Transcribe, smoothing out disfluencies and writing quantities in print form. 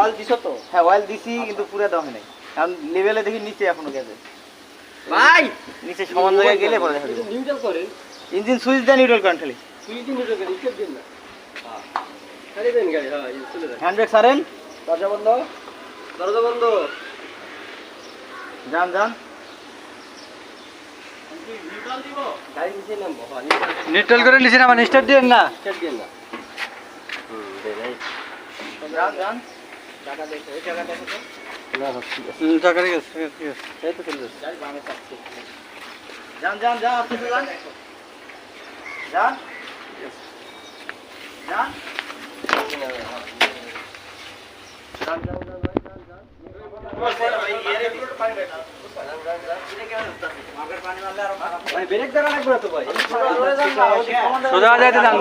Oil দিছো তো? হ্যাঁ অয়েল দিছি কিন্তু পুরো দাও নাই, কারণ লেভেলে দেখি নিচে এখনো গেছে ভাই, নিচে সমান জায়গায় গেলে পরে দেখা যাবে। নিউট্রাল করেন, ইঞ্জিন সুইচ দেন, নিউট্রাল করেন খালি, সুইচ দিন নিউট্রাল করেন, স্টেপ দিন না। হ্যাঁ খালি দেন গাড়ি, হ্যাঁ চলে যান। হ্যান্ড ব্রেক ছাড়েন, দরজা বন্ধ, দরজা বন্ধ, যান যান। নিউট্রাল দিব, গাড়ি নিচে নামবো। হ্যাঁ নিউট্রাল করে নিচে নামান, স্টার্ট দেন না, স্টার্ট দেন না। দেন এই যান যান। টাকা দেখো, এই টাকা দেখো তো না, টাকা ঠিক আছে, ঠিক আছে, এই তো চলে যাচ্ছে। গাড়ি বামে চাপছে, যান যান যান, আপনি যান যান যান ব্রেক দেওয়া লাগবে না তো ভাই, সোজা যাইতে যান।